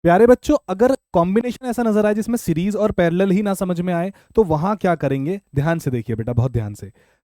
प्यारे बच्चों, अगर कॉम्बिनेशन ऐसा नजर आए जिसमें सीरीज और पैरेलल ही ना समझ में आए, तो वहां क्या करेंगे? ध्यान से देखिए बेटा, बहुत ध्यान से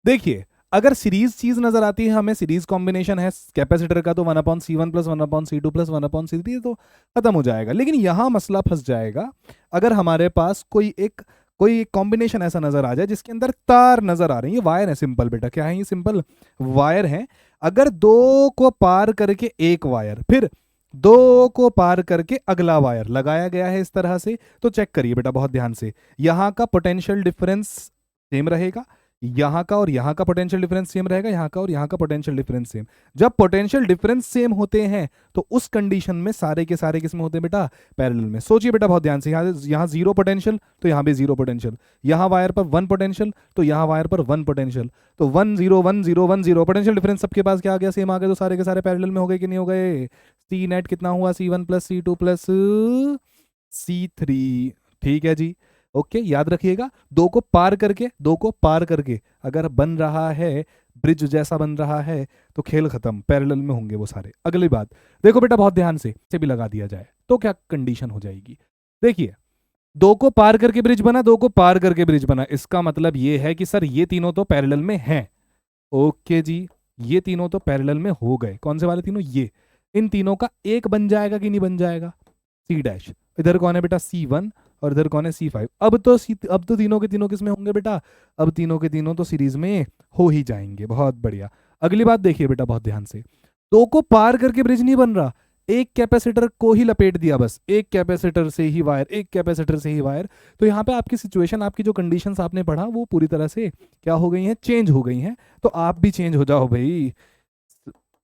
देखिए। अगर सीरीज चीज नजर आती है हमें, सीरीज कॉम्बिनेशन है कैपेसिटर का, तो 1/C1 plus 1/C2 plus 1/C3 तो खत्म हो जाएगा। लेकिन यहां मसला फंस जाएगा अगर हमारे पास कोई कॉम्बिनेशन ऐसा नजर आ जाए जिसके अंदर तार नजर आ रही है। ये वायर है, सिंपल बेटा, क्या है ये? सिंपल वायर है। अगर दो को पार करके एक वायर, फिर दो को पार करके अगला वायर लगाया गया है इस तरह से, तो चेक करिए बेटा बहुत ध्यान से। यहां का पोटेंशियल डिफरेंस सेम रहेगा, यहां का और यहां का पोटेंशियल डिफरेंस सेम रहेगा, यहां का और यहां का पोटेंशियल डिफरेंस सेम। जब पोटेंशियल डिफरेंस सेम होते हैं तो उस कंडीशन में सारे के सारे किसमें होते हैं बेटा? पैरेलल में। सोचिए बेटा बहुत ध्यान से, यहां जीरो पोटेंशियल तो यहां भी जीरो पोटेंशियल, यहां वायर पर वन पोटेंशियल तो यहां वायर पर वन पोटेंशियल, तो 1 0 1 0 1 0 पोटेंशियल डिफरेंस सबके पास क्या आ गया? सेम आ गया। तो सारे के सारे पैरेलल में हो गए कि नहीं हो गए? सी नेट कितना हुआ? C1 plus C2 plus C3। ठीक है जी, ओके, याद रखिएगा। दो को पार करके अगर बन रहा है, ब्रिज जैसा बन रहा है, तो खेल खत्म, पैरेलल में होंगे वो सारे। अगली बात देखो बेटा बहुत ध्यान से भी लगा दिया जाए तो क्या कंडीशन हो जाएगी? देखिए, दो को पार करके ब्रिज बना, दो को पार करके ब्रिज बना, इसका मतलब ये है कि सर ये तीनों तो पैरेलल में हैं। ओके जी, ये तीनों तो पैरेलल में हो गए। कौन से वाले तीनों? ये। इन तीनों का एक बन जाएगा कि नहीं बन जाएगा? C dash. इधर कौन है बेटा? C1, और इधर कौन है? C5। अब तो तीनों के तीनों किसमें होंगे बेटा? अब तीनों के तीनों तो सीरीज में हो ही जाएंगे। बहुत बढ़िया। अगली बात देखिए बेटा बहुत ध्यान से, दो को पार करके ब्रिज नहीं बन रहा, एक कैपेसिटर को ही लपेट दिया, बस एक कैपेसिटर से ही वायर, एक कैपेसिटर से ही वायर। तो यहाँ पे आपकी सिचुएशन, आपकी जो कंडीशंस आपने पढ़ा वो पूरी तरह से क्या हो गई हैं? चेंज हो गई हैं। तो आप भी चेंज हो जाओ भाई।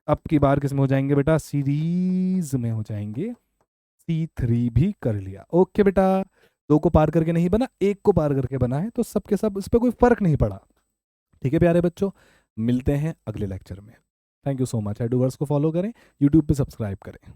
अब की बार किस में हो जाएंगे बेटा? सीरीज में हो जाएंगे। C3 भी कर लिया। ओके बेटा, दो को पार करके नहीं बना, एक को पार करके बना है, तो सबके सब इस पर कोई फर्क नहीं पड़ा। ठीक है प्यारे बच्चों, मिलते हैं अगले लेक्चर में। Thank you so much. Eduverse को फॉलो करें, यूट्यूब पे सब्सक्राइब करें।